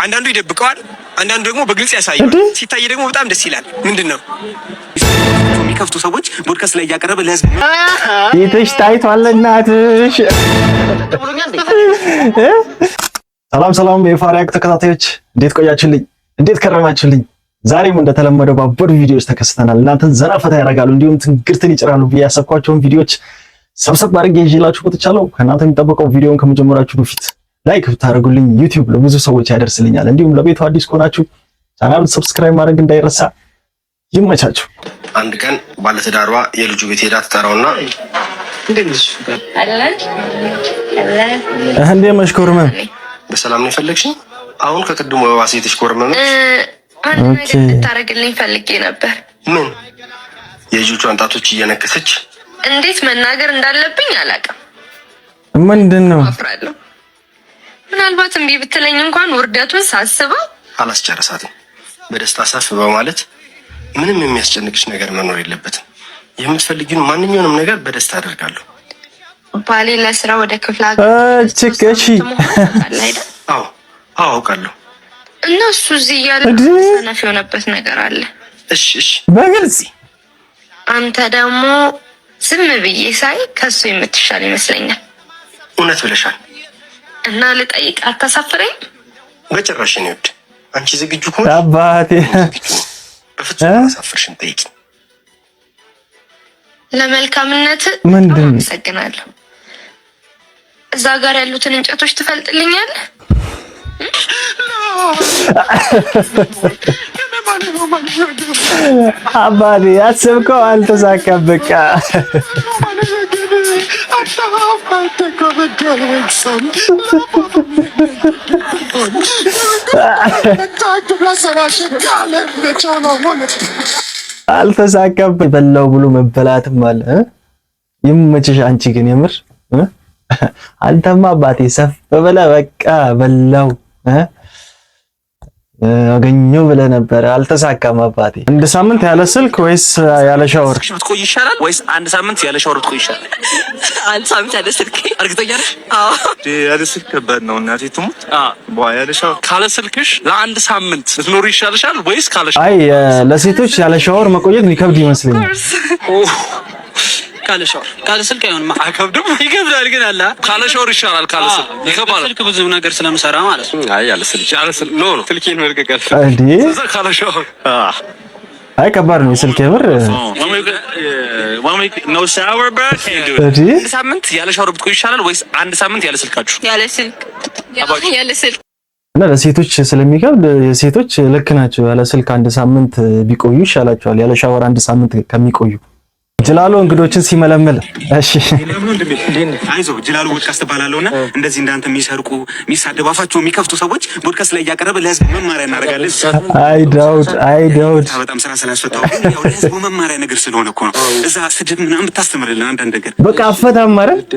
አንዳንዱ ይደብቀዋል፣ አንዳንዱ ደግሞ በግልጽ ያሳያል። ሲታይ ደግሞ በጣም ደስ ይላል። ምንድነው የሚከፍቱ ሰዎች ፖድካስት ላይ እያቀረበ ለህዝብ ይተሽ ታይቷል። እናትሽ ሰላም የፋሪያክ ተከታታዮች እንዴት ቆያችሁልኝ? እንዴት ከረማችሁልኝ? ዛሬም እንደተለመደው ባበዱ ቪዲዮዎች ተከስተናል። እናንተን ዘና ፈታ ያደርጋሉ እንዲሁም ትንግርትን ይጭራሉ ብዬ ያሰብኳቸውን ቪዲዮዎች ሰብሰብ አድርጌ ይዤላችሁ መጥቻለሁ። ከእናንተ የሚጠበቀው ቪዲዮውን ከመጀመራችሁ በፊት ላይክ ብታደርጉልኝ ዩቲዩብ ለብዙ ሰዎች ያደርስልኛል። እንዲሁም ለቤቱ አዲስ ከሆናችሁ ቻናሉን ሰብስክራይብ ማድረግ እንዳይረሳ። ይመቻችሁ። አንድ ቀን ባለትዳሯ የልጁ ቤት ሄዳ ትጠራውና እንዴ መሽኮርመም በሰላም ነው የፈለግሽኝ? አሁን ከቅድሙ በባሰ የተሽኮርመመ አንድ ነገር ልታረግልኝ ፈልጌ ነበር። ምን? የልጆቿን ጣቶች እየነከሰች እንዴት መናገር እንዳለብኝ አላውቅም። ምንድነው? አፍራለሁ። ምናልባት እምቢ ብትለኝ እንኳን ውርደቱን ሳስበው አላስጨርሳትም። በደስታ ሳፍ በማለት ምንም የሚያስጨንቅሽ ነገር መኖር የለበትም። የምትፈልጊውን ማንኛውንም ነገር በደስታ አደርጋለሁ። ባሌ ለስራ ወደ ክፍለ ሀገር አዎ አውቃለሁ። እና እሱ እዚህ እያለ ሰነፍ የሆነበት ነገር አለ። እሺ በግልጽ አንተ ደግሞ ዝም ብዬ ሳይ ከሱ የምትሻል ይመስለኛል። እውነት ብለሻል። እና ልጠይቅ አታሳፍረኝ? በጭራሽ ነው ይወድ። አንቺ ዝግጁ ከሆነ አባቴ በፍጹም አሳፍርሽን ጠይቂ። ለመልካምነት ምንድን አመሰግናለሁ። እዛ ጋር ያሉትን እንጨቶች ትፈልጥልኛለህ? አባቴ ያሰብከው አልተሳካም። በቃ አልተሳካም። በላው ብሎ መበላትም አለ። ይመችሽ። አንቺ ግን የምር አንተማ አባቴ ሰፍ በበላ በቃ በላው አገኘው ብለህ ነበር። አልተሳካም አባቴ። አንድ ሳምንት ያለ ስልክ ወይስ ያለ ሻወር ብትቆይ ይሻላል ወይስ አንድ ሳምንት ያለ ሻወር ብትቆይ ይሻላል? አንድ ሳምንት ያለ ስልክ። እርግጠኛ ነሽ? አዎ። ያለ ስልክ ከባድ ነው እናቴ ትሙት። ያለ ሻወር ካለ ስልክሽ ለአንድ ሳምንት ልትኖር ይሻልሻል ወይስ ካለ ሻወር? አይ ለሴቶች ያለ ሻወር መቆየት የሚከብድ ይመስለኛል። ካለ ሻወር ካለ ስልክ አይሆንም። አይከብድም? ይከብዳል ግን አለ ካለ ሻወር ይሻላል። ካለ ስልክ ይከብዳል። ስልክ ብዙ ነገር ስለምሰራ ማለት ነው። አይ ያለ ስልክ ኖ ስልኬን መልቀቅ እንዴ ካለ ሻወር አይ ከባድ ነው ስልክ የምር። ኖ ሻወር ባክ እንዴ አንድ ሳምንት ያለ ሻወር ብትቆይ ይሻላል ወይስ አንድ ሳምንት ያለ ስልካችሁ? ያለ ስልክ ያለ ስልክ እና ለሴቶች ስለሚከብድ ሴቶች ልክ ናቸው። ያለ ስልክ አንድ ሳምንት ቢቆዩ ይሻላቸዋል ያለ ሻወር አንድ ሳምንት ከሚቆዩ። ጅላሉ እንግዶችን ሲመለመል እሺ አይዞህ ጅላሉ ፖድካስት ባላለውና እንደዚህ እንዳንተ የሚሰርቁ የሚሳደቡ አፋቸው የሚከፍቱ ሰዎች ፖድካስት ላይ እያቀረበ ለህዝብ መማሪያ እናደርጋለን። አይ ዳውድ በጣም ስራ ስላስፈታው ያው ለህዝብ መማሪያ ነገር ስለሆነ እኮ ነው። እዛ ስድብ ምናምን ብታስተምርልን አንዳንድ ነገር በቃ አፈታም ማለት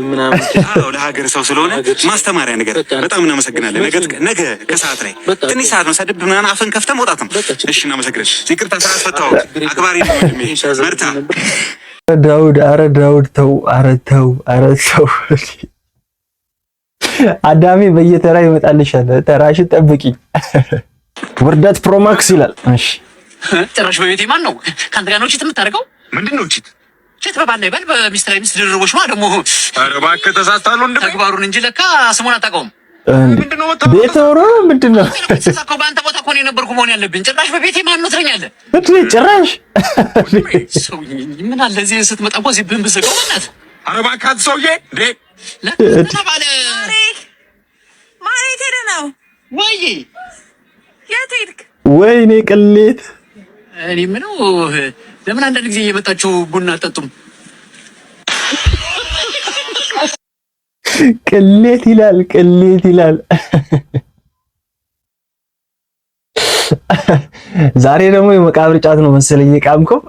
አዎ ለሀገር ሰው ስለሆነ ማስተማሪያ ነገር በጣም እናመሰግናለን። ነገ ከሰዓት ላይ ትንሽ ሰዓት ነው ስድብ ምናምን አፈን ከፍተህ መውጣትም። እሺ እናመሰግናለን። ይቅርታ ስላስፈታው አክባሪ ነው ወንድሜ በርታ። ዳውድ ተው፣ ኧረ ተው አዳሜ በየተራ ይመጣልሻል። ተራሽን ጠብቂ። ውርደት ፕሮማክስ ይላል። እሺ ጭራሽ በቤቴ ማን ነው ካንተ ጋር ነው ቺት የምታደርገው? ምንድን ነው ቺት? ቺት በባል ነው ይበል በሚስት ላይ ሚስት ድርቦሽ ማለት ደግሞ ኧረ እባክህ ተሳስታሉ እንደ ተግባሩን እንጂ ለካ ስሙን አታውቀውም። ምንድነው ቤተወሮ ምንድነው? ተሳካው በአንተ ቦታ እኮ ነው የነበርኩ መሆን ያለብኝ። ጭራሽ በቤቴ ማን ነው ትለኛለህ? ጭራሽ ምን አለ እዚህ ስትመጣ እኮ እዚህ ብንብስ ነው ማለት። ኧረ እባክህ ሰውዬ እንዴ ለባለ ማሬት ሄደ ነው ወይ የት ሄድክ? ወይኔ ቅሌት። እኔ ምነው ለምን አንዳንድ ጊዜ እየመጣችሁ ቡና አጠጡም? ቅሌት ይላል። ዛሬ ደግሞ የመቃብር ጫት ነው መሰለኝ የቃምከው።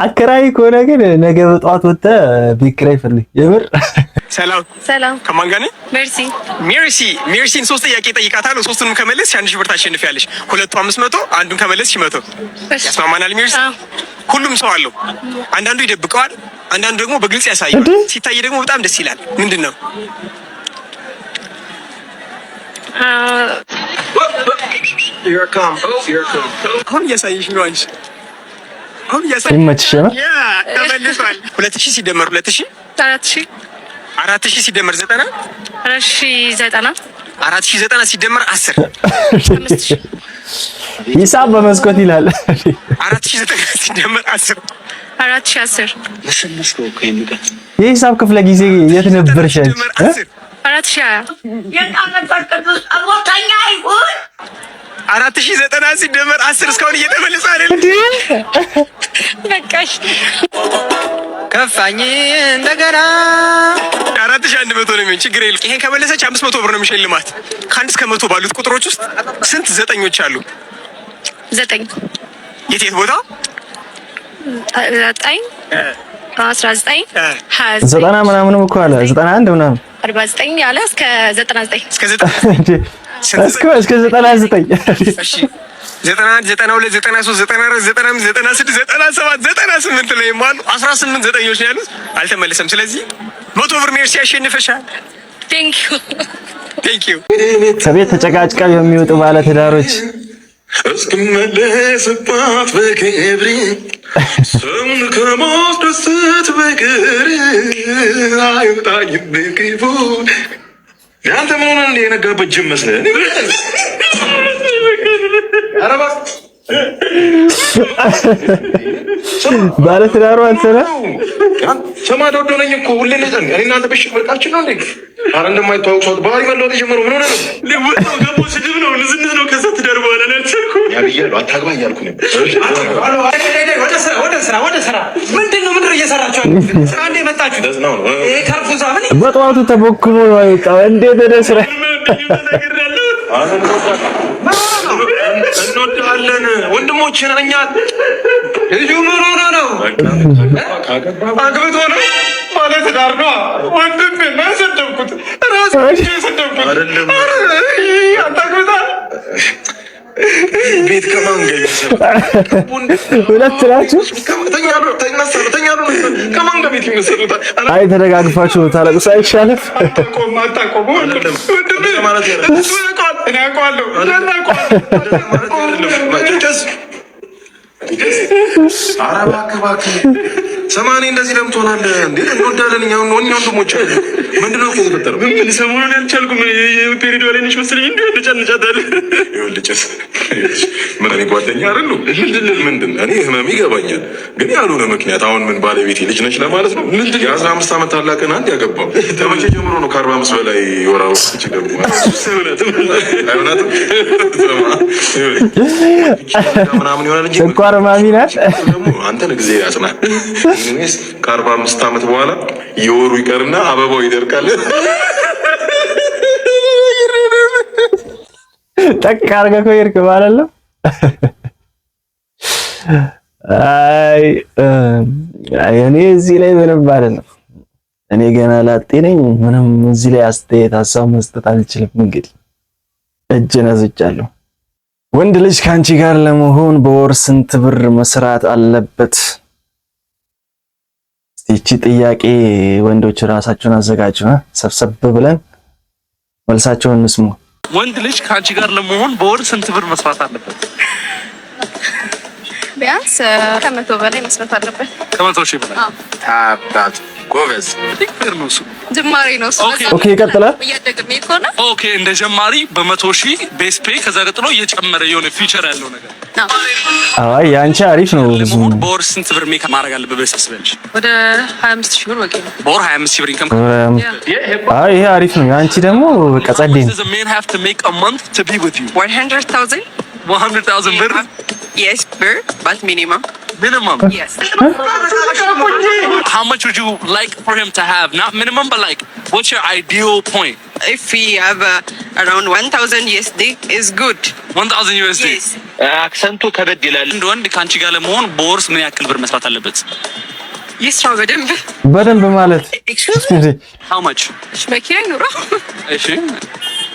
አከራይ ከሆነ ግን ነገ በጠዋት ወጥተህ ቤት ኪራይ ፈልግ። የምር ሰላም ከማን ጋር ነኝ? ሜርሲን 3 ጥያቄ ጠይቃታለሁ። 3ቱንም ከመለስሽ 1000 ብር ታሸንፊያለሽ። ሁለቱ 500 አንዱን ከመለስሽ 100 ያስማማናል? ሜርሲ ሁሉም ሰው አለው። አንዳንዱ ይደብቀዋል፣ አንዳንዱ ደግሞ በግልጽ ያሳያል። ሲታይ ደግሞ በጣም ደስ ይላል። ምንድነው አሁን እያሳየሽ ነው አንቺ። አሁን እያሳየሽ ይመችሽ ነው። ያ ተመልሷል። 2000 ሲደመር 2000 4000 4000 ሲደመር 90 4090 4090 ሲደመር 10 ሂሳብ በመስኮት ይላል። 4090 ሲደመር 10 4010 የሂሳብ ክፍለ ጊዜ የት ነበርሽ? 4090 ሲደመር 10 እስካሁን እየተመለሰ አይደል? በቃሽ ከፋኝ እንደገና 4100 ነው የሚሆን። ችግር የለም። ይሄን ከመለሰች 500 ብር ነው የሚሸልማት። ከአንድ እስከ 100 ባሉት ቁጥሮች ውስጥ ስንት ዘጠኞች አሉ? 9 የት ቦታ? 9 19 90 ምናምን እኮ አለ 91 ምናምን 49 ያለ እስከ 99 እስከ 99 እስከ 99 እሺ 91 92 93 94 95 96 97 98 ላይ ማሉ 18 ዘጠኞች ነው ያሉት። አልተመለሰም። ስለዚህ 100 ብር ሜርሲ ያሸንፈሻል። ቴንክ ዩ ከቤት ተጨቃጭቀው የሚወጡ ባለ ትዳሮች እስክመለስባት በክብር ሰውን ከማስደሰት በቀር አይወጣኝም ክፉ። ያንተ ምን ሆነህ እንደ የነጋበት ጅብ መስለህ? ኧረ እባክህ ባለ ትዳሩ አንተና ሰማ ዶዶ ነኝ እኮ ሁሌ ለዘን እኔ እናንተ በሽክ መልካችን ነው እንዴ? ኧረ እንደማይተዋወቅ ሰው ባህሪ መለወጥ የጀመረው ምን ሆነ ነው? ሊወጣው ገቦ ስድብ ነው ንዝንዝ ነው። ከዛ ትዳር በኋላ ነው ያልቻልኩ ያ ብያለሁ። አታግባ እያልኩ ነበር። ወደ ስራ ምንድን ነው እየሰራችሁ ስራ እንዴ መጣችሁ? ይሄ ካርፉ ዛምን በጠዋቱ ተቦክሞ ነው የወጣው። እንዴት ወደ ስራ እንወዳለን ወንድሞችን እኛ ልጁ ምን ሆኖ ነው? አግብቶ ነው ማለት ዳር ነው ወንድም ነው የሰደብኩት ራስ የሰደብኩት አይደለም። አታግብታ ቤት ከማን ጋር ሁለት ናችሁ? ከማን ጋር ቤት ይመሰሉታል? አይ ተደጋግፋችሁ ታለቅሱ አይሻልም? ሰማኔ እንደዚህ ለምን ትሆናለህ እንዴ? እንወዳለን እኛ ወንድሞች ምንድን ነው የተፈጠረው? ምን ሰሞኑን ያልቻልኩም ፔሪዶ ላይ ነሽ መሰለኝ እንዴ ተጨንጫታል። ይኸውልህ ምን እኔ ጓደኛ አይደሉ? ምንድን እኔ ህመም ይገባኛል፣ ግን ያልሆነ ምክንያት አሁን ምን ባለቤቴ ልጅ ነች ለማለት ነው? የ15 ዓመት ታላቅን አንድ ያገባው ከመቼ ጀምሮ ነው ከ45 በላይ ወራው ሲገቡ ምናምን ይሆናል እንጂ ስኳር ማሚ ናት። አንተን ጊዜ ያጽና። እኔስ ከ45 ዓመት በኋላ የወሩ ይቀርና አበባው ይደርቃል። ጠቅ አድርገህ እኮ ይርቅ ማለት ነው። አይ እኔ እዚህ ላይ ምንም ማለት ነው። እኔ ገና ላጤ ነኝ። ምንም እዚህ ላይ አስተያየት ሀሳብ መስጠት አልችልም። እንግዲህ እጅ ነዝቻለሁ። ወንድ ልጅ ከአንቺ ጋር ለመሆን በወር ስንት ብር መስራት አለበት? እቺ ጥያቄ ወንዶች ራሳቸውን አዘጋጁ። ሰብሰብ ብለን መልሳቸውን እንስሙ። ወንድ ልጅ ከአንቺ ጋር ለመሆን በወር ስንት ብር መስራት አለበት? ቢያንስ ከ100 በላይ መስራት አለበት። ከ100 ሺህ በላይ አባት ጎበዝ ዲክተር ነው እሱ። ጅማሬ ነው እሱ። ኦኬ ይቀጥላል። እያደግን ይኮና ኦኬ እንደ ጀማሪ በ100 ሺህ ቤስ ፔ ከዛ ቀጥሎ እየጨመረ የሆነ ፊቸር ያለው ነገር። አይ ያንቺ አሪፍ ነው። ብዙ በወር ስንት ብር ሜክ ማድረግ አለበት ብለሽ ታስቢያለሽ? ወደ 25 ሺህ ብር ወጪ ነው። በወር 25 ሺህ ብር ኢንካም። አይ ይሄ አሪፍ ነው። ያንቺ ደግሞ በቃ ጸዴ ነው። the man have to make a month to be with you? 100,000 100,000 ብር? yes per but minimum yes. How much would you like for him to have? Not minimum, but like, what's your ideal point? If we have around 1,000 USD is good. 1,000 USD? Yes. አክሰንቱ ከበድ ይላል። አንድ ወንድ ከአንቺ ጋር ለመሆን በወርስ ምን ያክል ብር መስራት አለበት? ይስራው በደንብ ማለት How much? መኪና ይኑረው። እሺ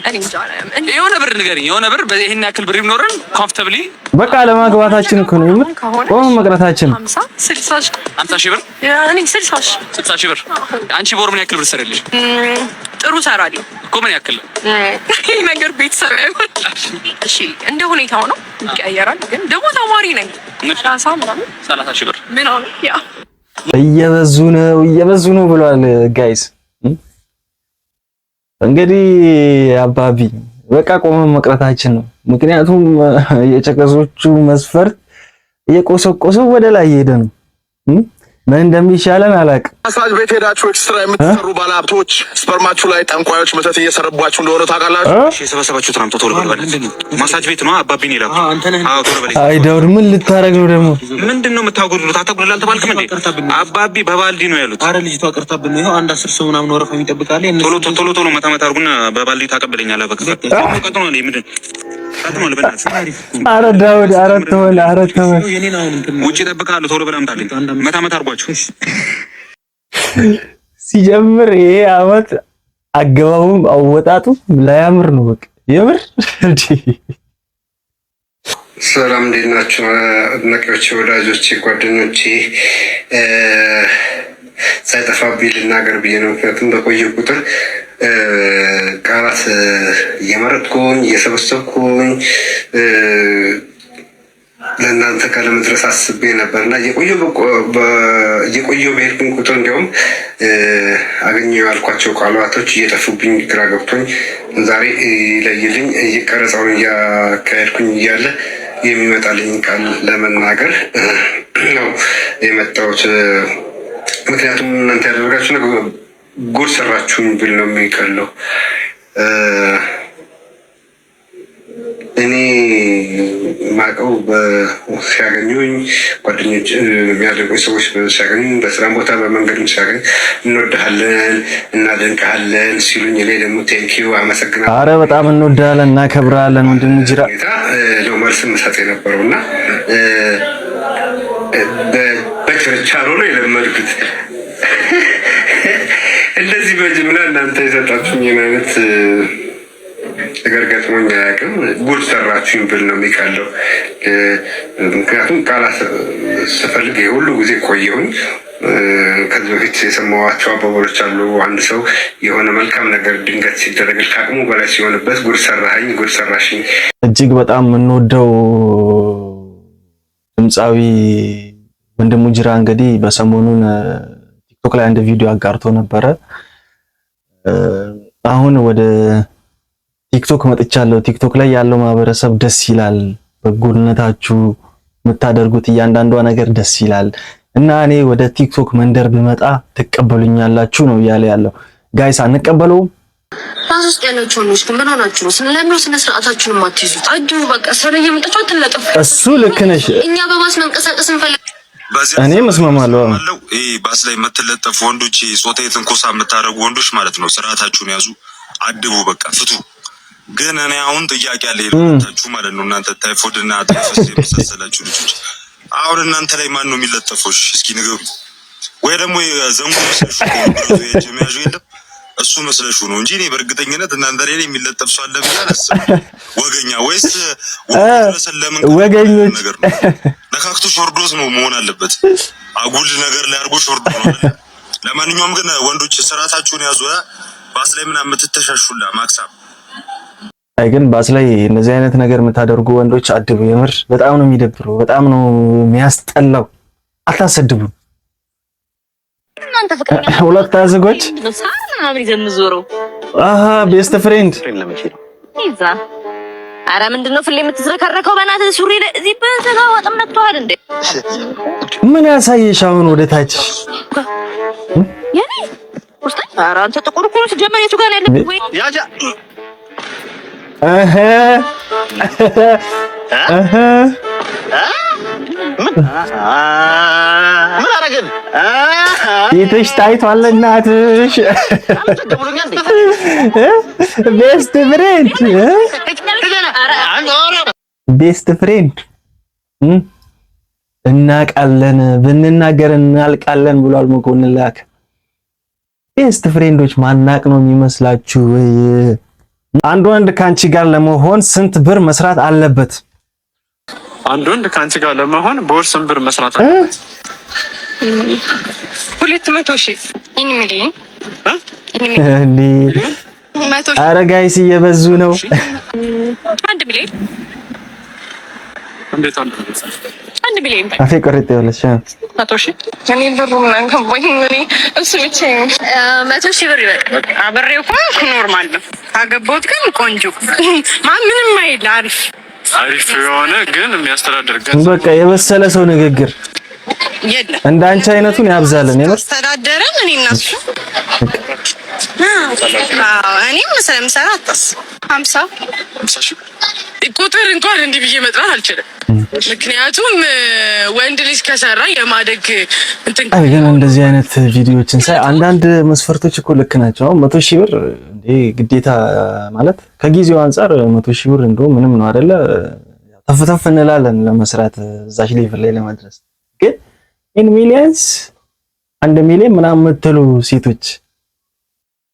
እኔ እንጃ አላለም። የሆነ ብር ንገሪኝ። የሆነ ብር በይሄን ያክል ብር ይኖረን ኮምፎርታብሊ በቃ ለማግባታችን እኮ ነው የምር ቆም መቅረታችን 50 60 50 ሺህ ብር? እኔ 60 60 ሺህ ብር። አንቺ በወር ምን ያክል ብር ትሰሪያለሽ? ጥሩ ሰራለሁ እኮ ምን ያክል ይሄ ነገር ቤተሰብ አይሆን። እሺ እንደ ሁኔታው ነው ይቀየራል። ግን ደግሞ ተማሪ ነኝ 30 ሺህ ብር ምን ነው ያ እየበዙ ነው ብሏል ጋይስ። እንግዲህ አባቢ በቃ ቆመን መቅረታችን ነው። ምክንያቱም የጨቀሶቹ መስፈርት እየቆሰቆሰው ወደ ላይ ሄደ ነው። ምን እንደሚሻለን አላውቅም። ማሳጅ ቤት ሄዳችሁ ኤክስትራ የምትሰሩ ባለሀብቶች ስፐርማችሁ ላይ ጠንቋዮች መተት እየሰረቧችሁ እንደሆነ ታውቃላችሁ። እሺ የሰበሰባችሁት ነው ቶሎ በል። ማሳጅ ቤት ነው አባቢን ይላል። አዎ ቶሎ በል። አይ ዳውድ ምን ልታረግ ነው ደግሞ? ምንድነው የምታጎድሉት? አታጎድላል ተባልክም እንዴ? አባቢ በባልዲ ነው ያሉት። አረ ልጅቷ ቀርታብን ነው። ይሄው አንድ 10 ሰው ምናምን ወረፋ የሚጠብቃል። ቶሎ መታ አድርጉና በባልዲ ታቀበለኛለህ። በቃ ቀጥሎ ነው ምንድን ቀጥሎ ለበናት። አረ ዳውድ አረ ተወል ውጪ እጠብቅሃለሁ። ቶሎ በል አምጣልኝ። መታ አድርጓቸው። ሲጀምር ይሄ አመት አገባቡም አወጣጡ ላያምር ነው። በቃ የምር ሰላም እንዴት ናችሁ? አድናቂዎቼ፣ ወዳጆቼ፣ ጓደኞቼ ሳይጠፋብኝ ልናገር ብዬ ነው። ምክንያቱም በቆየ ቁጥር ቃላት እየመረጥኩኝ እየሰበሰብኩኝ ለእናንተ ካለመድረስ አስቤ ነበር እና እየቆየሁ በሄድኩኝ ቁጥር እንዲያውም አገኘሁ ያልኳቸው ቃላቶች እየጠፉብኝ ግራ ገብቶኝ ዛሬ ይለይልኝ ቀረጻውን እያካሄድኩኝ እያለ የሚመጣልኝ ቃል ለመናገር ነው የመጣሁት። ምክንያቱም እናንተ ያደረጋችሁ ነገር ጉድ ሰራችሁኝ ብል ነው የሚቀለው። እኔ ማቀው ሲያገኙኝ ጓደኞች የሚያደርጉኝ ሰዎች ሲያገኙኝ በስራም ቦታ በመንገድም ሲያገኝ እንወድሃለን እናደንቅሃለን ሲሉኝ እኔ ደግሞ ቴንኪዩ አመሰግናለሁ። አረ በጣም እንወድሃለን እናከብርሃለን ወንድም ጅራ ነው መልስ መሳት የነበረው እና በችርቻሮ ነው የለመድኩት። እንደዚህ በጅምላ እናንተ የሰጣችሁኝ አይነት ነገር ገጥሞኝ አያውቅም። ጉድ ሰራችሁኝ ብል ነው የሚቀለው። ምክንያቱም ቃላት ስፈልግ የሁሉ ጊዜ ቆየሁኝ። ከዚህ በፊት የሰማኋቸው አባባሎች አሉ። አንድ ሰው የሆነ መልካም ነገር ድንገት ሲደረግ ከአቅሙ በላይ ሲሆንበት ጉድ ሰራኸኝ፣ ጉድ ሰራሽኝ። እጅግ በጣም የምንወደው ድምፃዊ ወንድሙ ጅራ እንግዲህ በሰሞኑን ቲክቶክ ላይ አንድ ቪዲዮ አጋርቶ ነበረ። አሁን ወደ ቲክቶክ መጥቻለሁ። ቲክቶክ ላይ ያለው ማህበረሰብ ደስ ይላል፣ በጎነታችሁ የምታደርጉት እያንዳንዷ ነገር ደስ ይላል እና እኔ ወደ ቲክቶክ መንደር ብመጣ ትቀበሉኛላችሁ ነው እያለ ያለው። ጋይስ አንቀበለውም። ታውስ ያላችሁ ነው እስከ ምን ሆናችሁ ነው? ስለለምነው ስነ ስርዓታችሁን ማትይዙት አጁ በቃ ሰረ የምጣችሁ አትለጠፉ። እሱ ልክ ነሽ። እኛ በባስ መንቀሳቀስ እንፈልግ። እኔ መስማማለሁ። ይሄ ባስ ላይ የምትለጠፉ ወንዶች፣ ጾታዊ ትንኮሳ የምታደርጉ ወንዶች ማለት ነው፣ ስርዓታችሁን ያዙ፣ አድቡ፣ በቃ ፍቱ። ግን እኔ አሁን ጥያቄ አለ ይላችሁ ማለት ነው። እናንተ ታይፎድ እና ታይፈስ የመሳሰላችሁ ልጆች አሁን እናንተ ላይ ማን ነው የሚለጠፈው? እስኪ ንገሩ። ወይ ደግሞ የዘንጉ መስለሹ ነው የጀሚያጁ የለም እሱ መስለሹ ነው እንጂ እኔ በእርግጠኝነት እናንተ ላይ የሚለጠፍ ሰው አለ ብዬ አላስብም። ወገኛ ወይስ ወገኞች ነገር ነው? ነካክቶ ሾርዶስ ነው መሆን አለበት። አጉል ነገር ላይ አድርጎ ሾርዶ ነው አይደል? ለማንኛውም ግን ወንዶች ስርዓታችሁን ያዙ። ባስ ላይ ምናምን የምትተሻሹላ ማክሳም አይ ግን ባስ ላይ እንደዚህ አይነት ነገር የምታደርጉ ወንዶች አድቡ። የምር በጣም ነው የሚደብረው፣ በጣም ነው የሚያስጠላው። አታሰድቡ። እናንተ ፍቅረኛ ሁለት አዘጎች አብሪ ዘምዞሮ ቤስት ፍሬንድ ይዛ አረ ምንድነው ፍል የምትዝረከረከው? በእናትህ ሱሪ እዚህ በተጋ ወጥም ነክቷል እንዴ? ምን ያሳየሽ አሁን ወደ ታች የኔ ውስጥ አረ አንተ ጥቁር ኩሩ ሲጀመር የቱ ጋር ያለ ወይ ያጃ ምን አረግን? ይትሽ ታይቷል እናትሽ። ቤስት ፍሬንድ ቤስት ፍሬንድ እናቃለን፣ ብንናገር እናልቃለን ብሏል መኮንን ላክ። ቤስት ፍሬንዶች ማናቅ ነው የሚመስላችሁ? አንድ ወንድ ካንቺ ጋር ለመሆን ስንት ብር መስራት አለበት? አንድ ወንድ ካንቺ ጋር ለመሆን በወር ስንት ብር መስራት አለበት? 200,000 ሚሊዮን ኧረ ጋይስ እየበዙ ነው። 1 ሚሊዮን እንዴት አንተ 1 ሚሊዮን አፌ ቆርጥ ያለሽ 100 ሺህ እኔ ብሩ ምናምን ከቦኝ እኔ እሱ ብቻ 100 ሺህ ብር ይበቃ። አብሬው እኮ ኖርማል ነው። አገባሁት ግን ቆንጆ ምንም አይል አሪፍ የሆነ ግን የሚያስተዳድር በቃ የበሰለ ሰው ንግግር የለም። እንዳንቺ አይነቱን ያብዛልን። አስተዳደረን እኔ እና እሱ እኔም ስለምሰራ አጣስ 50 ቁጥር እንኳን እንዲህ ብዬ መጥራት አልችልም። ምክንያቱም ወንድ ልጅ ከሰራ የማደግ እንትን ግን እንደዚህ አይነት ቪዲዮዎችን ሳይ አንዳንድ መስፈርቶች እኮ ልክ ናቸው። 100 ሺህ ብር እንዴ ግዴታ ማለት ከጊዜው አንፃር 100 ሺህ ብር እንደው ምንም ነው አይደለ? ተፍተፍ እንላለን ለመስራት እዛች ሌቭል ላይ ለመድረስ። ግን ኢን ሚሊየንስ 1 ሚሊዮን ምናምን የምትሉ ሴቶች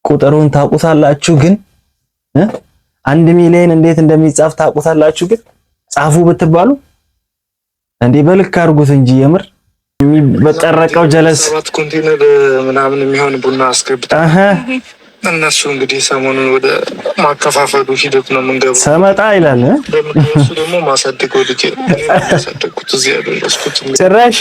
ቁጥሩን ታውቁታላችሁ? ግን 1 ሚሊዮን እንዴት እንደሚጻፍ ታውቁታላችሁ? ግን ጻፉ ብትባሉ እንዴ በልክ አድርጉት እንጂ የምር የሚበጠረቀው ጀለስ 7 ኮንቴነር ምናምን የሚሆን ቡና አስገብታ እነሱ እንግዲህ ሰሞኑን ወደ ማከፋፈሉ ሂደት ነው የምንገባው። ሰመጣ ይላል እሱ ደግሞ ማሳደግ ወልጄ ያሳደግኩት እዚህ ያደረስኩት ጭራሽ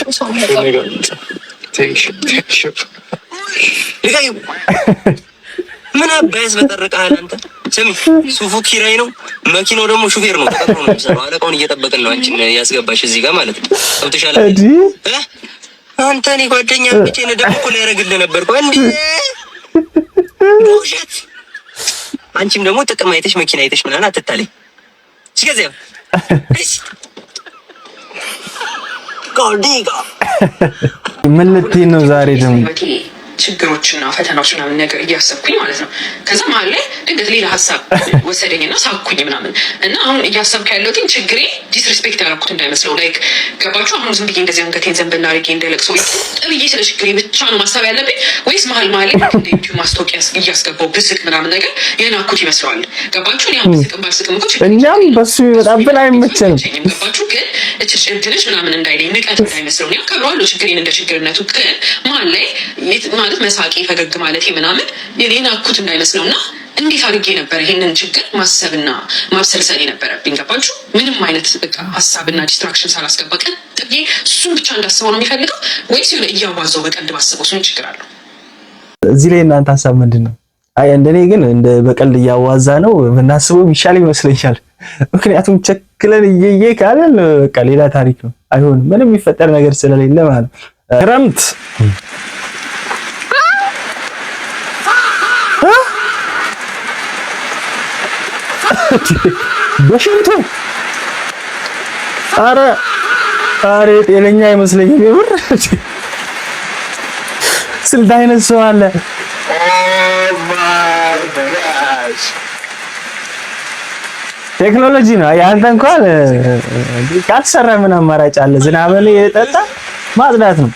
ምን አባይስ በጠረቀሃል አንተ። ስሚ ሱፉ ኪራይ ነው፣ መኪናው ደግሞ ሹፌር ነው። ተቀጥሮ ነው የሚሰራው። አለቃውን እየጠበቅን ነው አንቺን ያስገባሽ እዚህ ጋር ማለት ነው። ተውተሻለ አንተ። እኔ ጓደኛ ብቻ ነው ደግሞ እኮ ሊያደርግልህ ነበር እኮ እንዴ ቡሸት። አንቺም ደግሞ ጥቅም አይተሽ መኪና አይተሽ ምናምን አትታለኝ። ሲገዛ ጋርዲጋ ምን ልትይ ነው ዛሬ ደግሞ? ችግሮችና ፈተናዎች ምናምን ነገር እያሰብኩኝ ማለት ነው። ከዛ መሀል ላይ ድንገት ሌላ ሀሳብ ወሰደኝና ሳኩኝ ምናምን እና አሁን እያሰብኩ ያለሁት ችግሬ ዲስሪስፔክት ያደረኩት እንዳይመስለው። ላይክ ገባችሁ? አሁን ዝም ብዬ እንደዚህ አንገቴን ዘንበል አድርጌ እንደለቅሰው ጥብዬ ስለ ችግሬ ብቻ ነው ማሰብ ያለብኝ ወይስ መሀል ላይ እንደ ዩቲዩብ ማስታወቂያ እያስገባው ብስቅ ምናምን ነገር የናኩት ይመስለዋል? ገባችሁ? እኔ አሁን ብስቅም ባልስቅም እኮ እኛም በሱ ይመጣብን አይመቸንም። ገባችሁ? ግን እችል እድልሽ ምናምን እንዳይለኝ ንቀት እንዳይመስለው እኔ አከብረዋለሁ ችግሬን እንደ ችግርነቱ። ግን መሀል ላይ መሳቂ ፈገግ ማለት ምናምን የኔን አኩት እንዳይመስለውና እንዴት አድርጌ ነበር ይሄንን ችግር ማሰብና ማብሰልሰል የነበረብኝ? ገባችሁ? ምንም አይነት በቃ ሀሳብና ዲስትራክሽን ሳላስገባ ቀን ጥዬ እሱን ብቻ እንዳስበው ነው የሚፈልገው ወይስ የሆነ እያዋዘው በቀልድ ባስበው እሱን ችግር አለው? እዚህ ላይ እናንተ ሀሳብ ምንድን ነው? አይ እንደኔ ግን እንደ በቀልድ እያዋዛ ነው ብናስበው ይሻል ይመስለኛል። ምክንያቱም ቸክለን እየየ ካለን በቃ ሌላ ታሪክ ነው። አይሆንም ምንም የሚፈጠር ነገር ስለሌለ ማለት ነው። ክረምት በሽንቱ አረ ጤነኛ አይመስለኝም የምር። ስልት አይነት ሰው አለ። ቴክኖሎጂ ነው ያንተ እንኳን ካልሰራ ምን አማራጭ አለ? ዝናብን የጠጣ ማጽዳት ነው።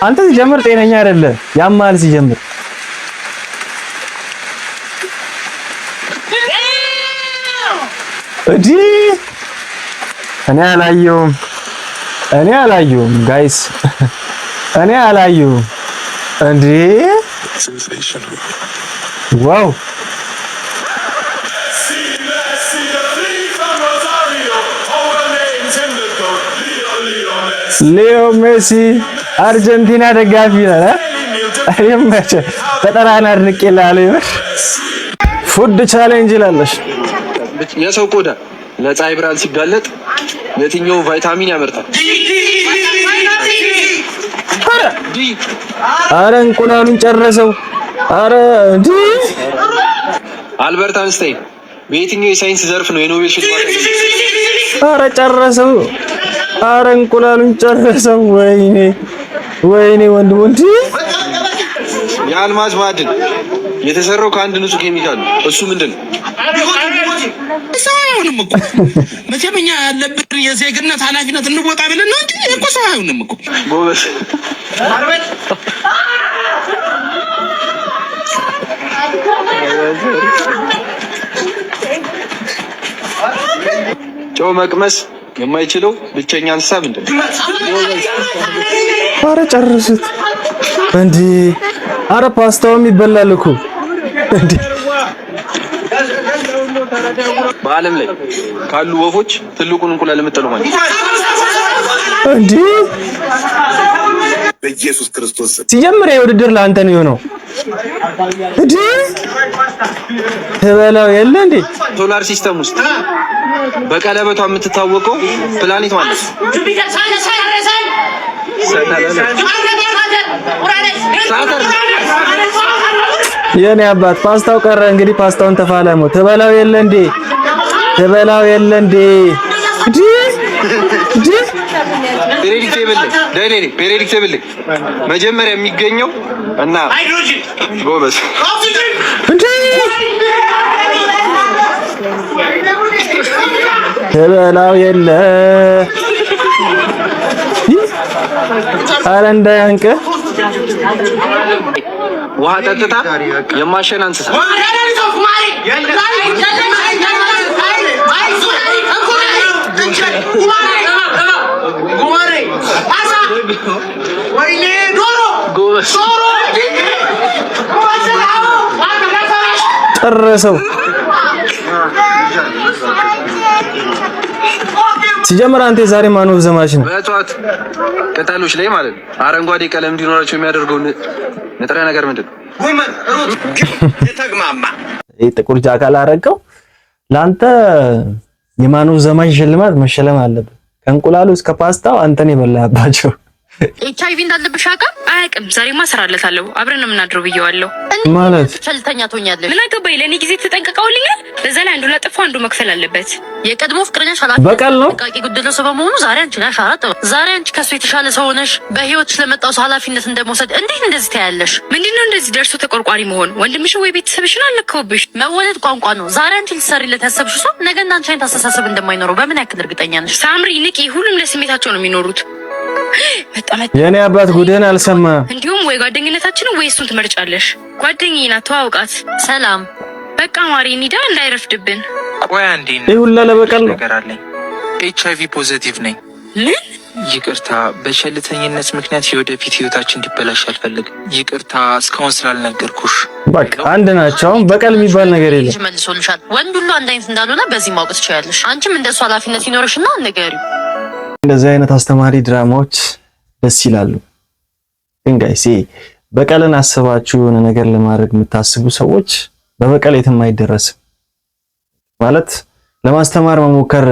አንተ ሲጀምር ጤነኛ አይደለም፣ ያማል ሲጀምር። እዲ እኔ አላየሁም ጋይስ፣ እኔ አላየሁም እንዴ! ዋው ሊዮ ሜሲ አርጀንቲና ደጋፊ ነህ? እኔም በጠራን አድንቄልሃለሁ። ፉድ ቻሌንጅ ይላለሽ። የሰው ቆዳ ለፀሐይ ብርሃን ሲጋለጥ የትኛው ቫይታሚን ያመርታል? አረ እንቁላሉን ጨረሰው። አረ እንዴ! አልበርት አንስታይን በየትኛው የሳይንስ ዘርፍ ነው የኖቤል ሽልማት ያገኘው? አረ ጨረሰው። አረ እንቁላሉን ጨረሰው። ወይኔ ወንድም እንዴ! የአልማዝ ማዕድን የተሰራው ከአንድ ንጹህ ኬሚካል ነው። እሱ ምንድነው? አይሆንም እኮ መቼም እኛ ያለብን የዜግነት ኃላፊነት እንወጣ ብለን ነው እንጂ እኮ ሰው አይሆንም እኮ ጎበዝ። ጨው መቅመስ የማይችለው ብቸኛ እንስሳ ምንድን ነው? ኧረ ጨርሱት። እንዴ! አረ ፓስታውም ይበላል እኮ እንዴ! በዓለም ላይ ካሉ ወፎች ትልቁን እንቁላል የምጥለው ማለት እንዴ! በኢየሱስ ክርስቶስ ሲጀምር የውድድር ለአንተ ነው የሆነው እንዴ! ተበላው የለ እንዴ! ሶላር ሲስተም ውስጥ በቀለበቷ የምትታወቀው ፕላኔት ማለት ነው። የኔ አባት ፓስታው ቀረ። እንግዲህ ፓስታውን ተፋለመው። ተበላው የለ እንዴ! ተበላው የለ እንዴ! እንዴ! እንዴ! ፕሬዲክቴብል መጀመሪያ የሚገኘው እና ጎበዝ እንዴ! ተበላው የለ አረ እንዳያንቀ ውሃ ጠጥታ የማሸና እንስሳ ጨረሰው። ሲጀምር አንተ ዛሬ ማን ነው ዘማች ነው? በእጽዋት ቅጠሎች ላይ ማለት ነው አረንጓዴ ቀለም እንዲኖራቸው የሚያደርገው ንጥረ ነገር ምንድን ነው? የተግማማ ጥቁር ጃካል አረጋው። ለአንተ የማን ነው ዘማች ሽልማት መሸለም አለበት። ከእንቁላሉ እስከ ፓስታው አንተን የበላባቸው HIV እንዳለብሽ አያውቅም። ዛሬማ እሰራለታለሁ። አብረን ነው የምናድረው ብየዋለሁ። ማለት ቸልተኛ ትሆኛለሽ። ምን አገባኝ? ለኔ ጊዜ ተጠንቀቀውልኛል። በዛ ላይ አንዱ ለጥፎ አንዱ መክፈል አለበት። የቀድሞ ፍቅረኛሽ በቀል ነው ቃቂ ጉድለሽ በመሆኑ ዛሬ አንቺ ነሽ አራት ዛሬ አንቺ ከሱ የተሻለ ሰው ሆነሽ በህይወትሽ ለመጣው ሰው ኃላፊነት እንደመውሰድ እንዴት እንደዚህ ታያለሽ? ምንድነው እንደዚህ ደርሶ ተቆርቋሪ መሆን? ወንድምሽ ወይ ቤተሰብሽን አለከውብሽ። መወለድ ቋንቋ ነው። ዛሬ አንቺ ልትሰሪለት ያሰብሽ ሰው ነገ እንዳንቺ አይነት አስተሳሰብ እንደማይኖረው በምን ያክል እርግጠኛ ነሽ? ሳምሪ ንቂ። ሁሉም ለስሜታቸው ነው የሚኖሩት። የኔ አባት ጉድህን አልሰማ። እንዲሁም ወይ ጓደኝነታችንን ወይ እሱን ትመርጫለሽ። ጓደኛዬ ናት፣ ተዋውቃት። ሰላም በቃ ማሪ ኒዳ እንዳይረፍድብን። ቆይ አንዴ ይሁላ ለበቀል ነው። ነገር አለኝ። HIV ፖዚቲቭ ነኝ። ምን? ይቅርታ፣ በቸልተኝነት ምክንያት የወደፊት ህይወታችን እንዲበላሽ አልፈልግም። ይቅርታ እስካሁን ስላልነገርኩሽ። በቃ አንድ ናቸው። አሁን በቀል የሚባል ነገር የለም። መልሶልሻል። ወንድ ሁሉ አንድ አይነት እንዳልሆነ በዚህ ማወቅ ትችያለሽ። አንቺም እንደሱ ኃላፊነት ይኖርሽና ንገሪው። እንደዚህ አይነት አስተማሪ ድራማዎች ደስ ይላሉ። ግን ጋይስ በቀልን አስባችሁ የሆነ ነገር ለማድረግ የምታስቡ ሰዎች በበቀል የትም አይደረስም። ማለት ለማስተማር መሞከር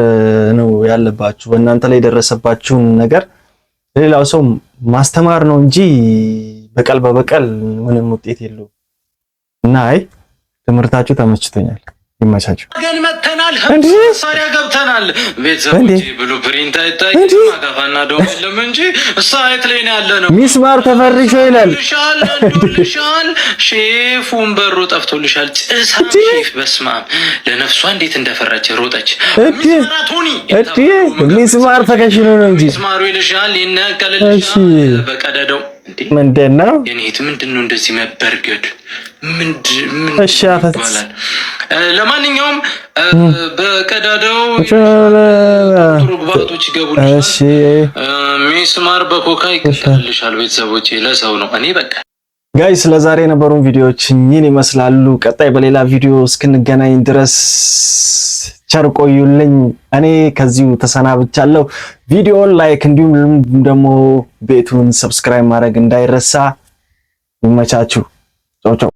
ነው ያለባችሁ። በእናንተ ላይ የደረሰባችሁን ነገር ለሌላው ሰው ማስተማር ነው እንጂ በቀል በበቀል ምንም ውጤት የለውም። እና ትምህርታችሁ ተመችቶኛል። ይመቻችሁ። ግን መተናል ሳሪያ ገብተናል። ቤተሰቦች ብሉ ፕሪንት አይታይ ማጋፋና ደው የለም እንጂ ሳይት ላይ ነው ያለ ነው። ሚስማር ተፈርሾ ይላል። ሻል ሼፉን በሩ ጠፍቶልሻል። ጭሳ ሼፍ በስማም ለነፍሷ እንዴት እንደፈራች ሮጠች። ሚስማር ተከሽኖ ነው እንጂ ሚስማሩ ይልሻል ይነቀልልሽ በቀደደው ምንድን ነው የኔት ምንድነው እንደዚህ መበርገድ ምን እሺ አፈት ለማንኛውም በቀዳዳው ሩግባቶች ይገቡልሻል። እሺ ሚስማር በኮካ ይከተልልሻል። ቤተሰቦቼ ለሰው ነው። እኔ በቃ ጋይስ ለዛሬ የነበሩን ቪዲዮዎች እኚህን ይመስላሉ። ቀጣይ በሌላ ቪዲዮ እስክንገናኝ ድረስ ቸር ቆዩልኝ። እኔ ከዚሁ ተሰናብቻለሁ። ቪዲዮውን ላይክ እንዲሁም ደግሞ ቤቱን ሰብስክራይብ ማድረግ እንዳይረሳ። ይመቻችሁ። ቻው ቻው።